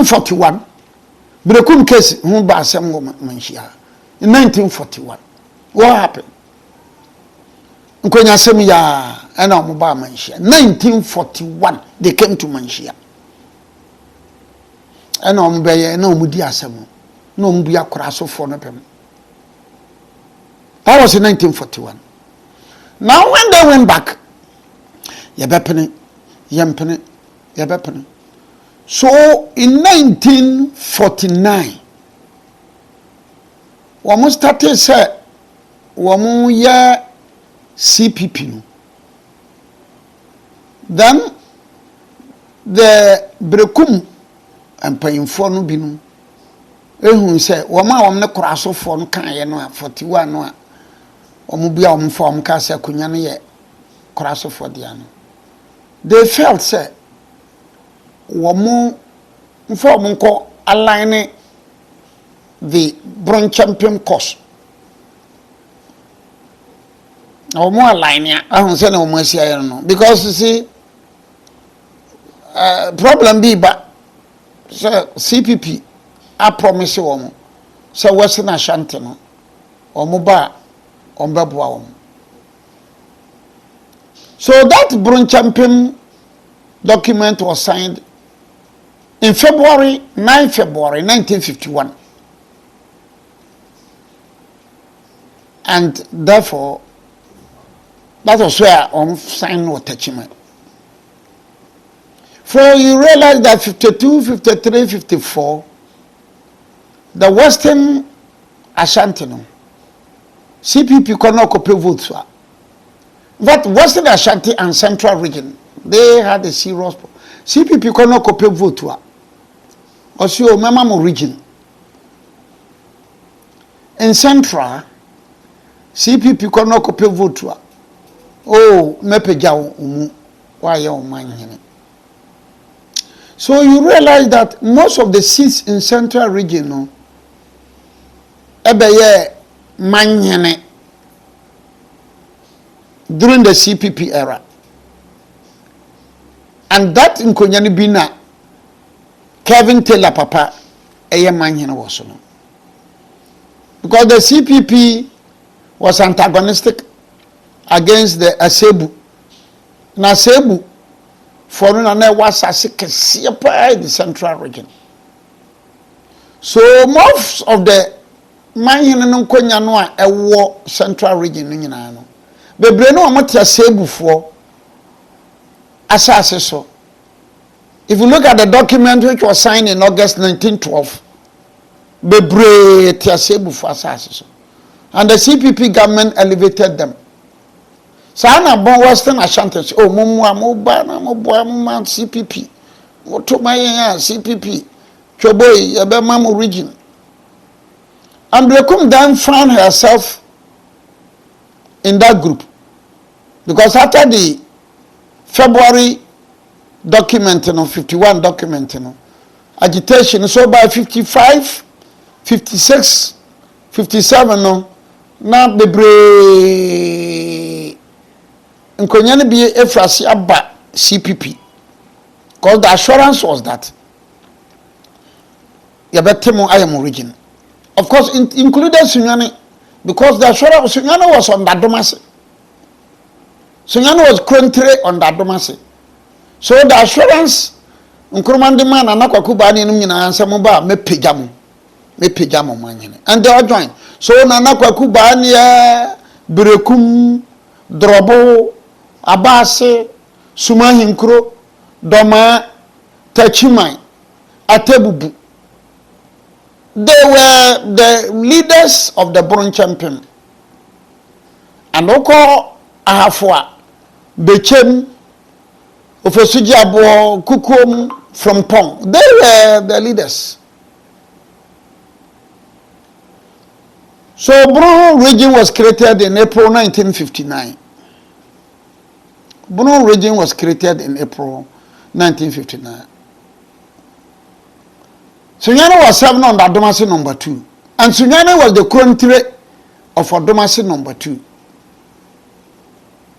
1941, Berekum case, who by some woman, Manhyia. In 1941, what happened? Nkonya sem ya ena omoba Manhyia. 1941 they came to Manhyia. Ena ombeye na omudi asem. Na ombua Kuraso for no pem. That was in 1941. Now when they went back, yebepene, yempene, yebepene. So in 1949, we started say we ya CPP. Then the Berekum and Payinfo no bi no ehun say we ma we ne Kuraso for no kan ye no 41 no a omubia omfo omka say kunya no ye Kuraso for dia no. They felt say womu mfo omko align the bronze champion course. Omo align ya ahun say na omo asia no because you see problem be ba so CPP I promise womu say Western Ashanti no omo ba ombeboa womu. So that bronze champion document was signed in February 9 February 1951. And therefore, that was where on sign no attachment. For you realize that 52, 53, 54, the Western Ashanti, CPP cannot copy votes. But Western Ashanti and Central Region, they had a serious problem. CPP cannot copy vote. Also, Mamamo region. In Central, CPP cannot copy vote. Oh, mepeja umu. Why you man? So you realize that most of the seats in Central Region, no, ebeye manyene during the CPP era. And that in Konyani Bina, Kevin Taylor Papa, eye manyene was no. Because the CPP was antagonistic against the Asebu. Na Asebu, for no was a sick in the Central Region. So most of the manyene no Konyanoa a war Central Region in Yano. Bebre no amati Asebu for asase so. If you look at the document which was signed in August 1912, bebre ti Asebu for asase so. And the CPP government elevated them. Sana bon Western Ashanti, oh mumma CPP. Motomaya CPP. Choboy Yabemamu region. And Berekum then found herself in that group. Because after the February document, 51 document, agitation, so by 55, 56, 57, now the brave Nkonyani be efrasi aba CPP. Because the assurance was that Yabetemo Ayamo region. Of course, included Sunyani, because the assurance Sunyani was on that domasi. Sunyani was currently on that domasi. So the assurance Nkrumandi man anakwakuba ni na ansamuba me pejamo manyene. And they all joined. So nanakwakuba ni Berekum Drobo Abase Sumahinkro Doma Tachimai Atebubu. They were the leaders of the bronze champion. And Oko Ahafwa Bechem Ofesujabo Kukum from Pong. They were the leaders. So Bruno region was created in April 1959. Bruno region was created in April 1959. Sunyani was serving on the Adomasi number 2. And Sunyani was the country of Adomasi number 2.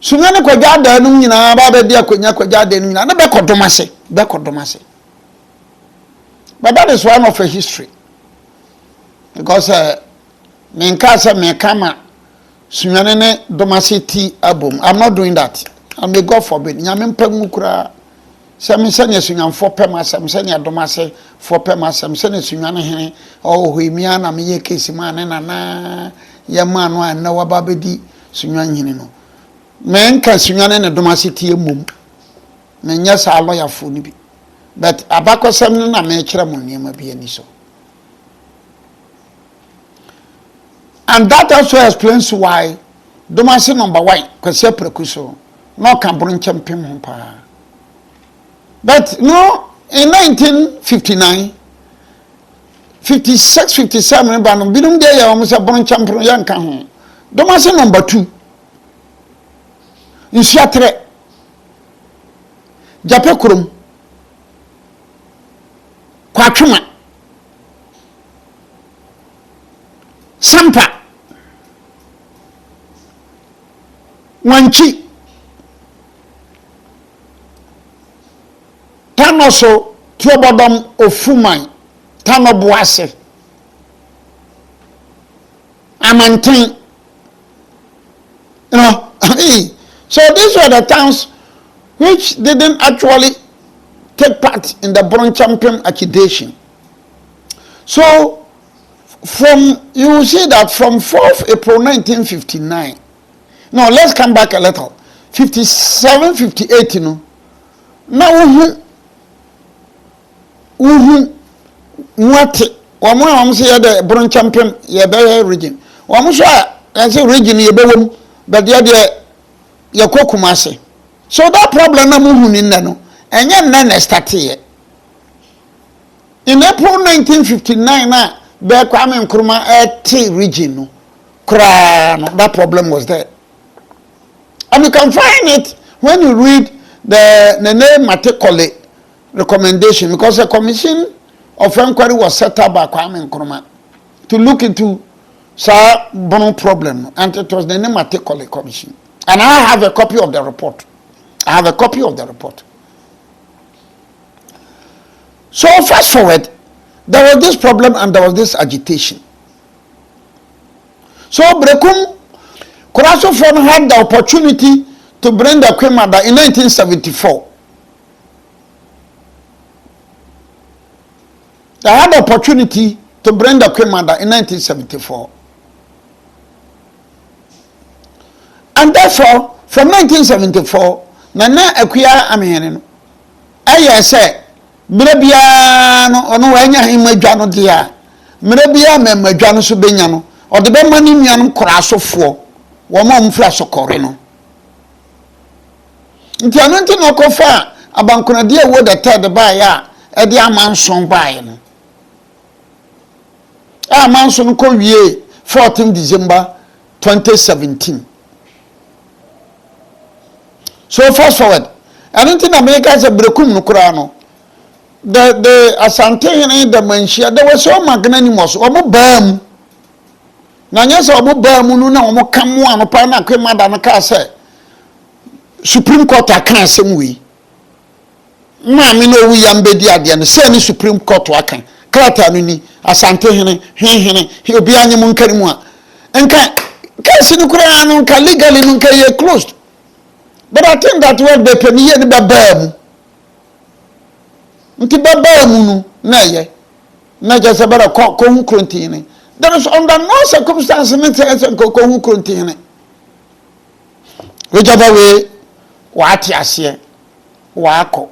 Sunyani kwa jada nungina babe dia kwa jada nungina na beko Adomasi. But that is one of a history. Because me kama sunyane domesity album. I'm not doing that. And may God forbid. Nyame mpemu kura. Some senior sunyan for pema, some senior domase for pema, some senior sunyane hene. Oh, huimiana me ye kesi man na ya man wa na wababedi sunyan hene no. Men ka sunyane na domesity mum. Men yes a lawyer for ni bi. But abako sem na me kira mo niam bi ani so. And that also explains why domesty number 1 kwese prekuso no can bring champion humpa. But no, in 1959, 56, 57, but bidum dey almost a bring champion yanka ho. Domesty number 2. Insuatre Jape kurum kwatwuma Sampa Wanchi Tanoso Tuobodom Ofumai Tanobuase Amantin. You know, so these were the towns which didn't actually take part in the bronze champion accreditation. So you will see that from 4th April 1959. Now let's come back a little. 57, 58, you know. Now what I'm say the bronze champion region. I say region but the Kumase. So that problem na muhu in no. Enye nne start here. In April 1959 na Berekum and Kuraso region no. That problem was there. And you can find it when you read the Nene Matekole recommendation, because a commission of inquiry was set up by Kwame Nkrumah to look into Bono problem, and it was the Nene Matekole commission. And I have a copy of the report. So fast forward, there was this problem and there was this agitation. So Berekum Kuraso had the opportunity to bring the Queen Mother in 1974. They had the opportunity to bring the Queen Mother in 1974. And therefore, from 1974, Nana Akuya Amihene, I say, Mrebia no wanya himajano dia, Mrebia me majano subenyano, or the Bemani Mianum Kuraso for. Wama mfra sokore no nti anonti no kofa abankunade wo the third ba ya e de amanson ba ye no amanson ko wie 14 December 2017. So fast forward, anonti na America say Berekum no kura no the Asante in the Manhyia, there was so magnanimous omo bam na nyesa omo ba mu no na omo kamo anopa na Queen Mother no ka say Supreme Court akan asem wi ma me no wi yambedi ade no say ni Supreme Court akan krata no ni Asante hene obi anyem nkari mu a enka case no kura no ka legally no ka ye closed. But I think that what the penny ye ba ba mu nti ba ba mu no na ye na just bara ko hu kronti. There is under no circumstance in Koko Kurantine. Whichever way, what you say, Wako,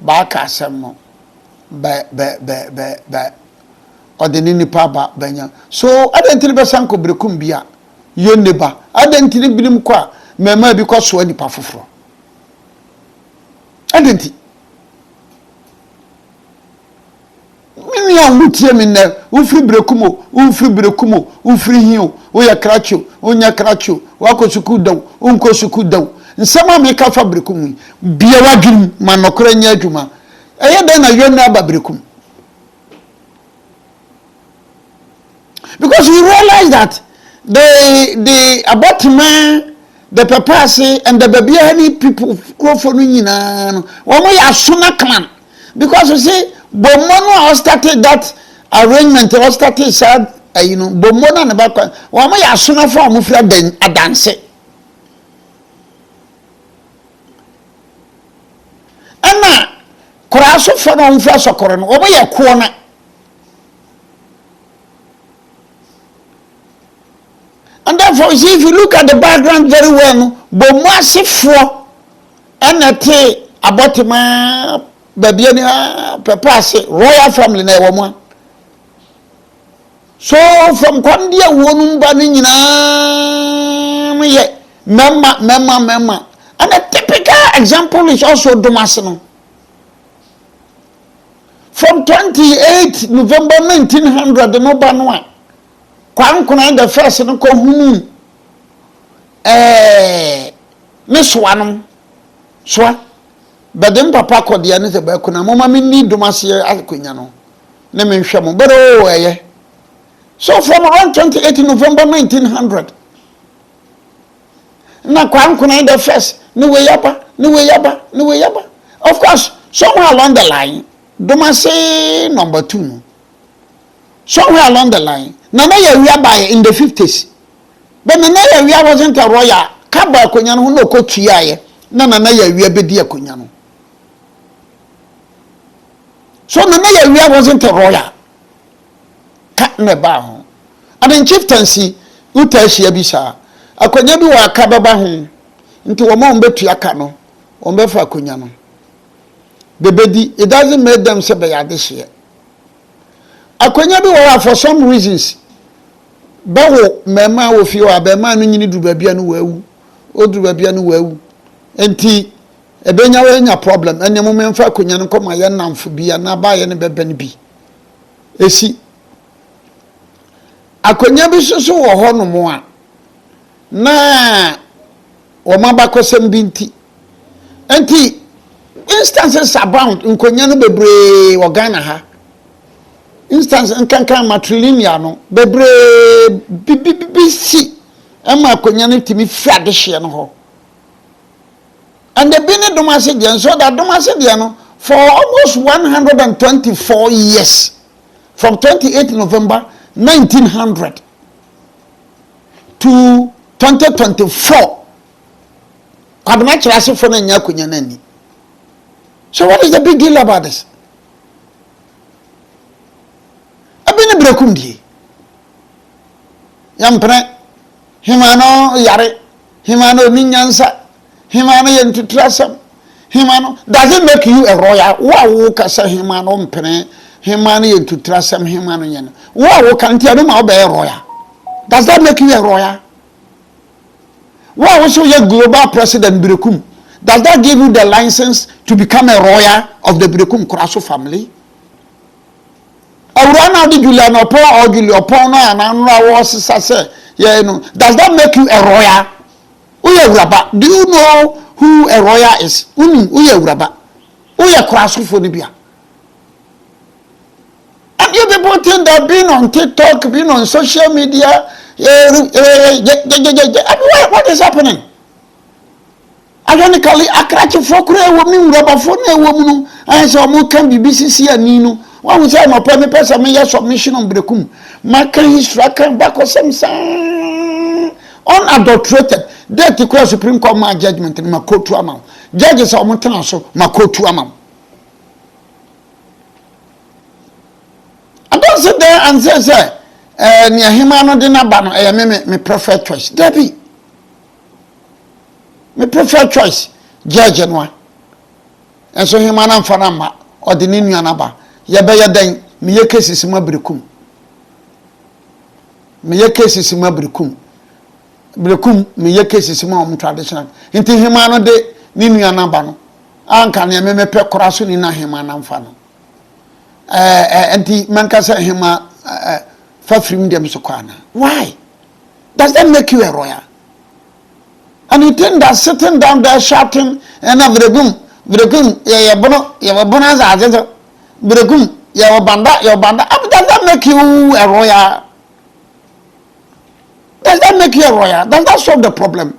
Baka Samo, or the Nini Papa Benya. So I didn't tell Basanko Berekum your neighbor. I didn't tell him qua, Mema because so any pafufro. I didn't. Mimi amutie minne ufri Berekumo ufri hiu oya kracho onya kracho wako sukudaw unko sukudaw nsema me ka fa Berekum bia wadwum manokora nya adwuma eye den na yonna aba Berekum, because we realize that the abatman, the papasi and the babiani people go for no nyina no wo ya sona clan, because you see Bomono started that arrangement, or started sad, Bomona and back. Why may I sooner form of a dance? Anna, Kuraso for on first or over your corner. And therefore, see, if you look at the background very well, Bomasi for and a tea about my baby, papa, royal family, never one. So from Kwandia, woman, banning, memma. And a typical example is also Domasino. From 28 November 1900, the Nobanwa. Kwankuna the first no ko hunu Miss Wanum so bedem papa ko de ne se ba kuna mama mi ni domase akunya no na me hwe mo bero eye so from around 28 November 1900 na kwankuna the first ni we yaba of course somewhere along the line domase number 2 somewhere along the line Nana Yawiaba in the 50s. But Nana Yawia wasn't a royal. Kaba Kunyano no cochiaye. Nana Yawia bedia Kunyano. So Nana Yawia wasn't a royal. Kat nebaho. And in chieftaincy, Utashi Abisa. A Kunyabi wa Kababahu. Into a mom bet Yakano. Ombefa Kunyano. The bedi, it doesn't make them say this year. Akwanya bi wa for some reasons bawo mema wo fi wa be ma no nyini du babia no wawu odu babia no wawu enti ebenya we nya problem ene mo memfa akwanya no koma ye namfo bia na ba ye ne bebe ne bi esi akwanya bi soso wo ho no mo a na wo mabakosem bi enti instances abound nkonya no bebre wo Ghana ha instance nkankan matrilineal no bebre bibisi ama akonya no timi fiade hye no ho and the bene domase dia so that domase dia no for almost 124 years from 28 November 1900 to 2024 kwabena kirase for na nya akonya nani. So what is the big deal about this? Abine Berekum die yampre himano yare himano minyansa himano yentutrasam himano does it make you a royal wa kasa himano mpre himano yentutrasam himano yen wa kan ti adu ma be royal. Does that make you a royal? Wa so your global president Berekum, does that give you the license to become a royal of the Berekum Kuraso family? Awurana di Julian Opo or Julian Opo na ananra was say does that make you a royal? Uye Uraba, do you know who a royal is? Uye Uraba. Uye Kuraso for Libya. And you people think that being on TikTok, being on social media, what is happening? Ironically, Akrachi Fokure woman, Uraba Fone woman, and so more can be BCC and Nino. One was my prime person, my submission on Berekum. My history back or some unadulterated. There to cross Supreme Court my judgment in my court to amount. Judges are Montana, so my court to amount. I don't sit there and say, near him, I know dinner banner, I me preferred choice. Debbie, me preferred choice, judge and one. And so him and Fanama or the Ninyanaba. Yabaya den me ye cases ma Berekum me ye cases ma Berekum me ye cases ma traditional inti hima no de ni nuana ba no anka ne me pe Kuraso ni na hima na mfa no enti manka say hima fa frim dem so kwana. Why does that make you a royal? And you think that sitting down there shouting and Berekum ya bono za azezo Berekum, your banda. Does that make you a royal? Does that make you a royal? Does that solve the problem?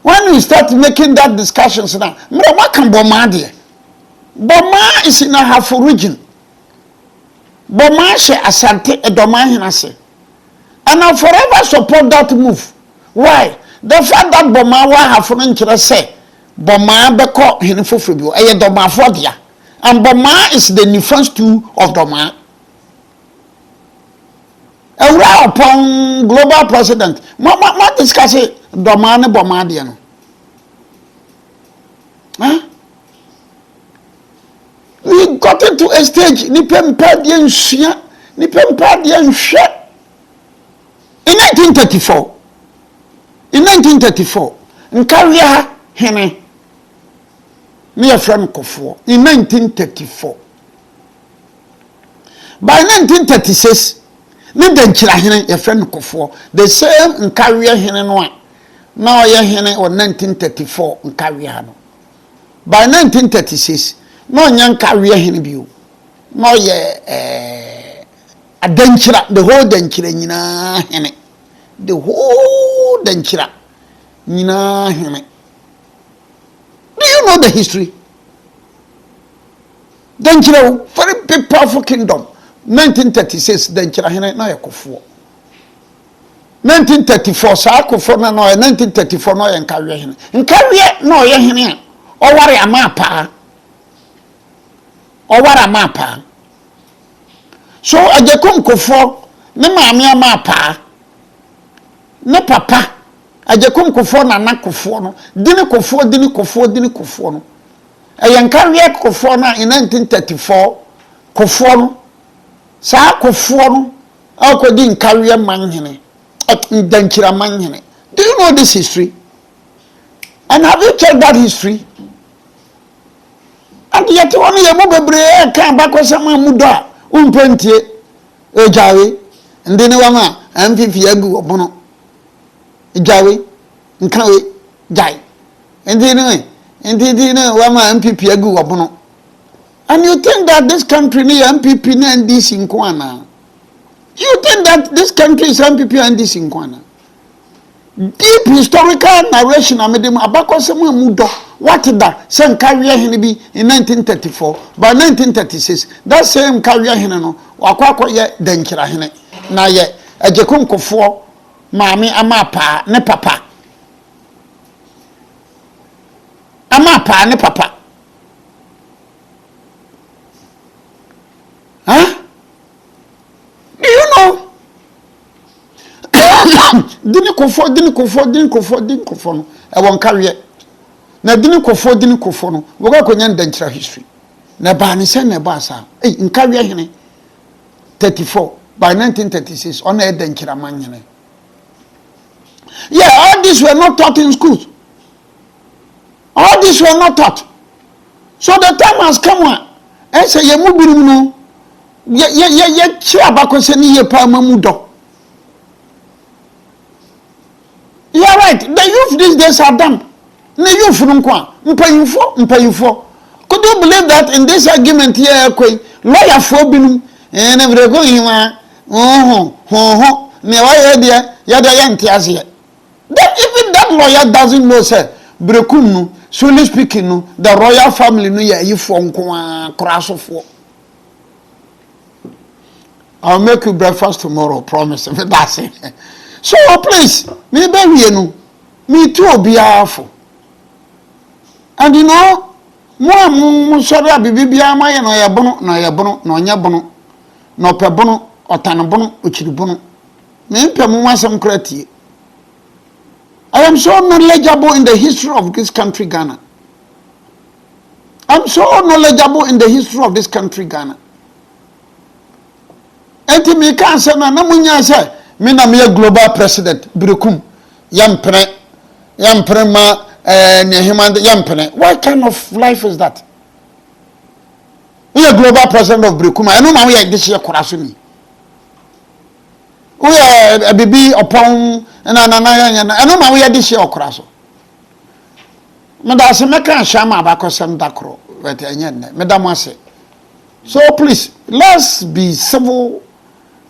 When we start making that discussions now, what can bomadi? Boma is in a half region. Boma she asante edoma hinase. And I forever support that move. Why? The fact that Boma wa half nchire say Boma beko hinfo bio eye doma fodia. And Boma is the difference too of Doma. Ewura upon global president. Ma discuss Doma ne Boma dia no. Huh? We got into a stage nipempa dia nsia, nipempa dia nhwe. In 1934, Nkaria hene near from Kofo in 1934. By 1936, Nidenchira hene your friend Kofo, the same Nkaria hene no. Now your hene or 1934 Nkaria. By 1936, no young Nkaria hene view. No ye Adenchira, the whole Denchira nina hene. The whole Denchira nina hene. Do you know the history? Denchira, very big powerful kingdom. 1936, Denchira hene no yakofo. 1934, sa akofo na no 1934 no Nkaria hene. Nkaria no ye hene. Oware amapa. Oware amapa. So ajekum kofo ne maame amapa. Ne papa ajekum kofo na nakofo no dini kofo no Nkaria kofo na in 1934 kofo no sa kofo no akodi Nkaria manhene Denchira manhene. Do you know this history? And have you checked that history? And yet only a mobebre kan bakosama muda umpentie ejawe ndene wama amfifi agu obono ejawe nkawe jai ndene wama amfifi agu obono. And you think that this country ni MPP na NDC nkwana? You think that this country is MPP and NDC nkwana? Deep historical narration amedem abakosama mudo. What did that same Nkaria hene be in 1934? By 1936, that same Nkaria hene no wakwakwa ye Denchira hene na ye ajekum kofo maami amapa ne papa ne papa. Huh? Do you know? Dini kofo no e won Nkaria. Na dini kofo no woga konya Denchira history na ba ne se na ba sa Nkaria hene 34 by 1936 on a Denchira manhene. Yeah, all these were not taught in schools. All these were not taught. So the time has come on say ye mu birum no ye chi abakose ni ye pa mamudo. Yeah, right. The youth these days are dumb. Ne youth nkwa mpayufo. Could you believe that in this argument here lawyer for binum and every go hima ne wa dia ya da yantiase. That even that lawyer doesn't know say Berekum no solely speaking no the royal family no ya yifo nkwa Kuraso fo. I'll make you breakfast tomorrow, promise. That's it. So please, me be no me too obiafo. And you know, mo sorry bibia ma ye no ye bono no nya bono no pe bono otane bono ochiri bono me mpem wasam kratie. I am so knowledgeable in the history of this country Ghana. I'm so knowledgeable in the history of this country Ghana. Enti me kan say na munya say me na me global president Berekum yampre ma what kind of life is that? We are global president of Berekum. I know we are this year Kuraso ni. We are a baby upon I know we are this year Kuraso. Madam se meka shama abakosem dakro wet enye madam ase. So please, let's be civil,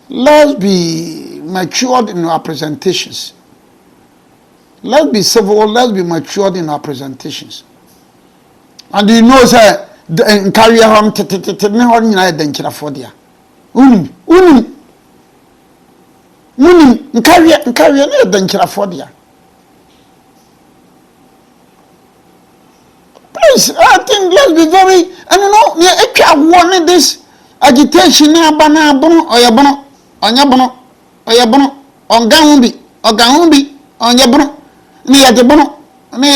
let's be matured in our presentations. Let's be civil, let's be matured in our presentations. And you know, sir, nkawie hom tete ne ho nyina yɛ dankyerafo dia unim nkawie ne yɛ dankyerafo dia. Please, I think let's be very, and you know, if you want this agitation, abana bono, or ya bono, on ya bono, or ya bono, on gambi, on ya bono, near the bono, I mean,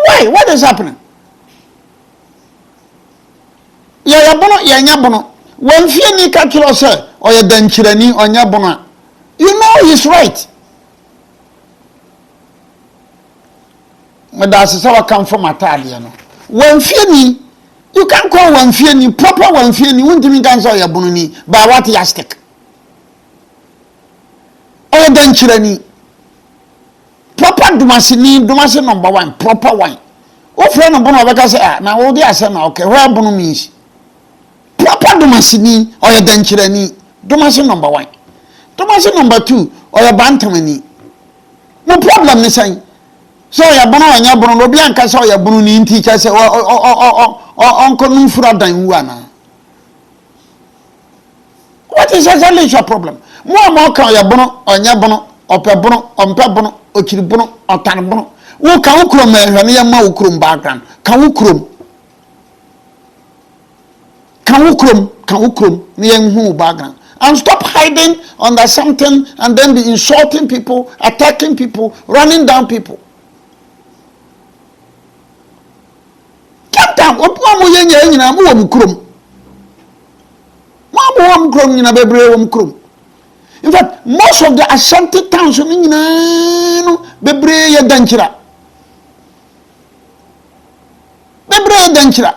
why? What is happening? Ya bono, ya bono. When Fiani Kakilo say, or ya denchirani, on ya bono, you know he's right. That's how I come from Italian. When Fiani, you can call one Fiani, proper one Fiani, won't even cancel your bononi, by what yastic. Or denchirani. Proper Dumasi number one, proper one. Oh, friend of Bono, say, now all the answer now, okay, where Bono means. Proper Dumasini or your denchirani, Dumasi number one. Dumasi number two, or your bantamani. No problem, they say. So ya bono anya bono no bia nka so ya bono ni nti say onko no fura dan wu ana. What is exactly your problem? Mo kan ya bono anya bono ope bono ompe bono okiri bono otan bono wo kan wo krom ehwe ne ya ma wo krom background kan wo krom ne ya hu background. And stop hiding under something and then be insulting people, attacking people, running down people. Opo yenye nyina mo wom krom. Mo wom krom nyina bebre wom krom. In fact, most of the Ashanti towns nyina no bebre ye danchira. Bebre ye danchira.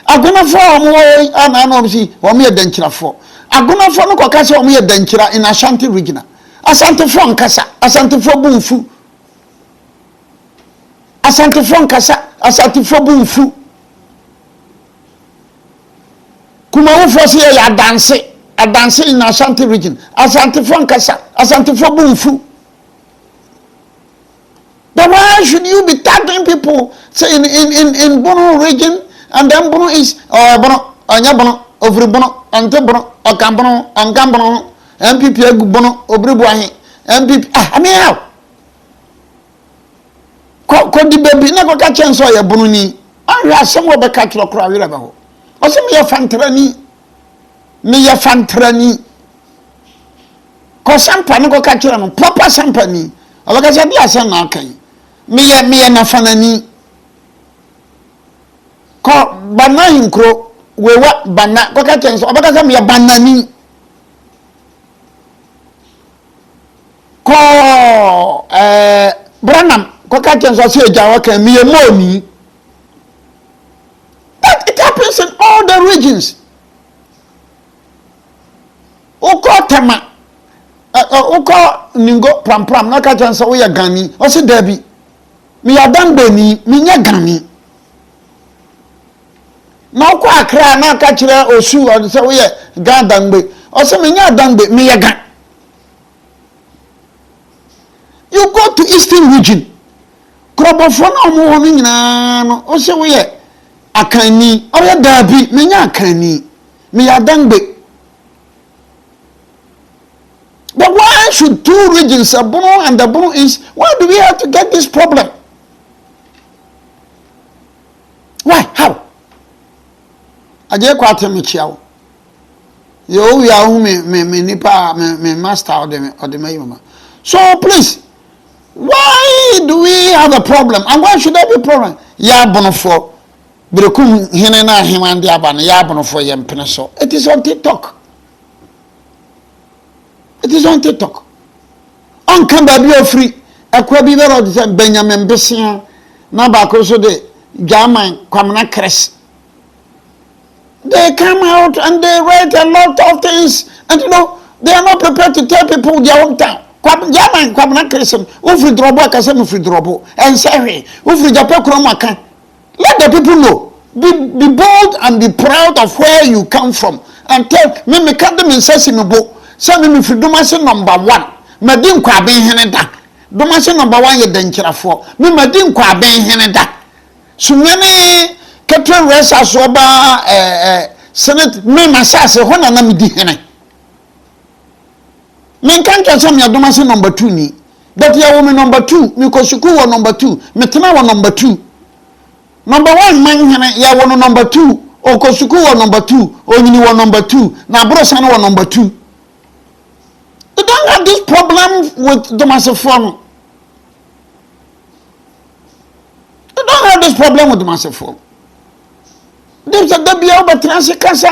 Agona fo mo ana no si wo me ye danchira fo. Agona fo no koka se wo me ye danchira in Ashanti region. Asante fo nkasa, Asante fo bunfu. Asante fo nkasa, Asante fo bunfu. Kuma wo fo se ya dance in Ashanti region. Asante fo nkasa, Asante fo bunfu. But why should you be tagging people say in Bono region and then Bono is Bono anya Bono ovri Bono ante Bono okambono angambono MPP egu Bono obri buahi MPP I mean how ko di baby na ko ka chenso ya Bono ni ahwa asem wo be ka kiro kro awira ba ho o se me ya fantrani ko sampa ni ko ka kiro no proper sampa ni o ba ka se dia se na kan me ya na fanani ko bana hinkro wewa bana ko ka chenso o ba ka se me ya banani ko branam ko ka chenso se jawa kan me moni. But it happens in all the regions. Uko tema uko ningo pram na ka chenso we ya gani o se dabi me ya dambe ni me nya gani na uko akra na ka kire osu o se we ya gan dambe o se me nya dambe me ya gan. You go to Eastern region krobofo na omo ni nyina no o se we ya akani o ya dabi me nya akani me ya dambe. But why should two regions, Bono and the Bono East, why do we have to get this problem? Why? How? I just quite me chiao. You ya me nipa me master or the mama. So please, why do we have a problem? And why should there be a problem? Ya Bono for Berekum hinena himandi abana ya Bono for yempeneso. It is on TikTok. It is on TikTok. On can be free. A quabi vero Benjamin Bessia, Nabaco de German, Kwamna Cress. They come out and they write a lot of things, and you know, they are not prepared to tell people their hometown. German, Kwamna Cress, Ufri Drobo, Kasem Ufri Drobo, and say, Ufri Japokromaka. Let the people know. Be bold and be proud of where you come from. And tell me, come them and say in the book. Send me for Dumasi number 1. Madin kwa ben heneda. Dumasi number 1 ye denchira for. Me madin kwa ben heneda. Sumene Catherine Resa Soba Senate me masase ho na me di hene. Men kan twa so me adoma se number 2 ni. But ya wo me number 2, me ko suku wo number 2, me tena wo number 2. Number 1 man hene ya wo number 2, o ko suku wo number 2, onyini wo number 2, na brosa no wo number 2. You don't have this problem with Domasefon. You don't have this problem with Domasefon. There's a debia over Transicasa.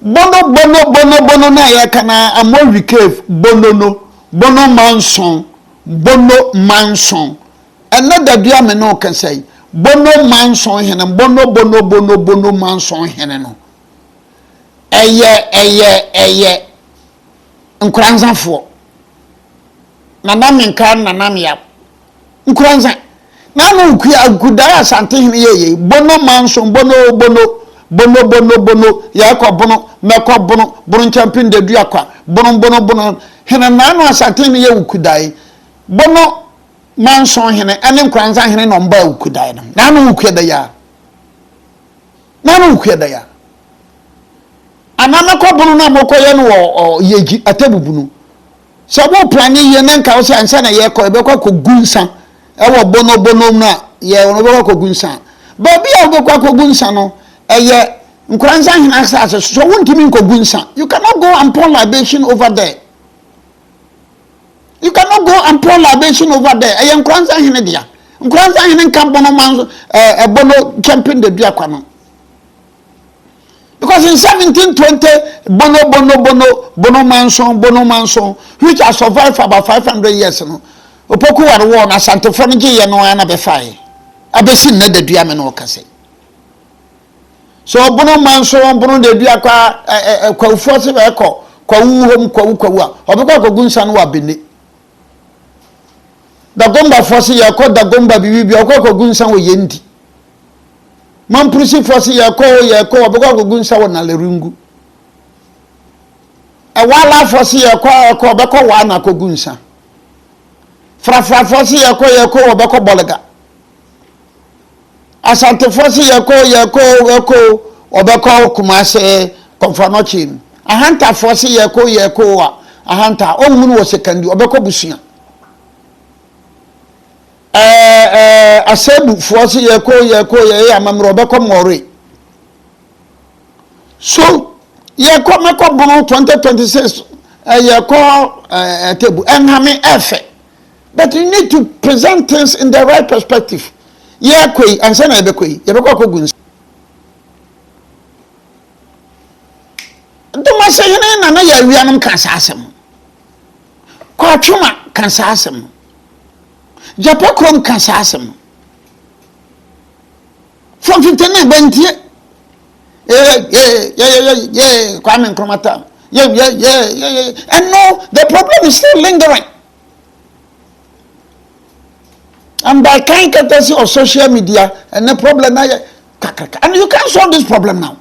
Bono na ya kana amori cave bono manson and not the dia me no can say bono manson hene bono manson hene no eye nkranzafo nanam nkan nanam ya nkranza nanu kudaya asante hene ye bono manson bono ya ko bono meko bono champion de dua kwa bono hene nanu asante hene ye ukudai bono manson hene ene nkranza hene no mba ukudai nanu ukeda ya anana ko bono na moko ye no yeji atabubunu sabo plani ye nanka wo se ansa na ye ko ebekwa ko gunsan ewo bono na ye wo be ko gunsan ba bia wo be ko gunsan no eye nkranza hina asase so wontimi ko gunsan. You cannot go and pour libation over there. You cannot go and pour libation over there. Eye nkranza hina dia nkranza hina kan bono manzo bono champion de dua kwa no. Because in 1720 bono manson which has survived for about 500 years no opoku war na santefo no ye no ana be fai abesi na de dua me no kase. So bono manson bono de dua kwa ufo se be ko kwa wuhom kwa a obekwa kogunsa no wa bene da gomba fosi ya ko da gomba bibi kogunsa wo yendi Mamprisi fosi ye ko obekwa kogunsa wo na lerungu wala fosi ye ko obekwa wa na kogunsa fra fosi ye ko obekwa bolega asante fosi ye ko obekwa kumase konfanochin ahanta fosi ye ko ahanta onmunu wo sekandi obekwa busia asebu fosi ye amamro obekwa more. So ye ko meko bono 2026 ye ko table enhame efe. But you need to present things in the right perspective. Ye kwei ansa na ye bekwa kogunsa. Ntoma se hene na ya wianum kansa asem. Kwa twuma kansa asem. Japakrom kansa asem. From 59 bentie Kwame Nkrumah. And no, the problem is still lingering. And by kind courtesy of social media, and the problem now, and you can't solve this problem now.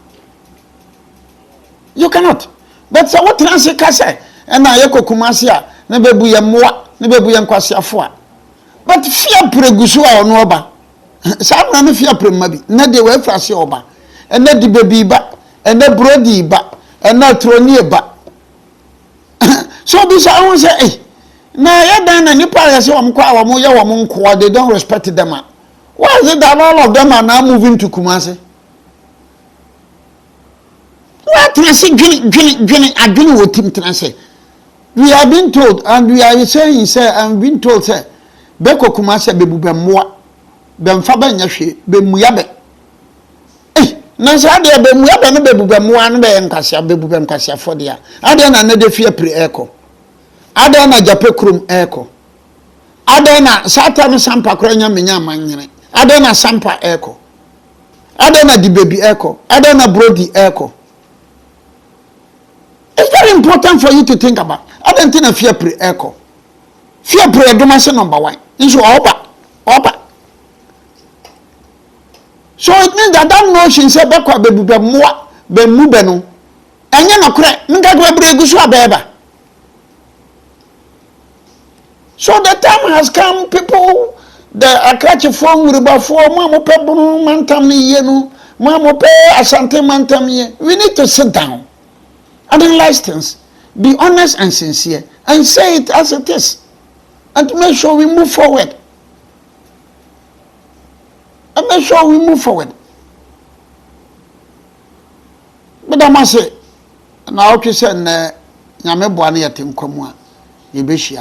You cannot. But so what transit kase? And now you kumasia, nebebu ya mwa, nebebu ya nkwasia fwa. But fear pregusuwa onoba. Some na fear premabi. Na de we frasi oba. And na di baby ba, and na brody ba, and na troni ba. So this I won't say, hey. Na ya na nipa ya se wamkwa wamu ya wamunkwa, they don't respect them. Why is it that all of them are now moving to Kumasi? What is it? Gini what team transe? We have been told, and we are saying, sir, and being told, sir, Beko Kumasi bebu bemwa, bemfaba nyashe, bemuyabe. Na sa de bemuyabe no bebu bemwa no be nkasa bebu bemkasa fodia. Ade na ne de fie pre eko. Ade na jape krum eko. Ade na satan sampa kranya menya manyene. Ade na sampa eko. Ade na di baby eko. Ade na brody eko. It's very important for you to think about. Ade ntina fear pre eko. Fear pre domase number 1. Nso oba. So it means that notion say bekwa bebu bemwa bemu benu. Enye no kre nka gwa bregu so abeba. So the time has come, people the akrache phone Ribafo, Mamma Pebble, Mantam Yenu, Mamma Pe, Asante Mantam Ye. We need to sit down and analyze things, be honest and sincere, and say it as it is, and to make sure we move forward. And make sure we move forward. But I must say, now you said, Yame Buani at him, come on, you be sure.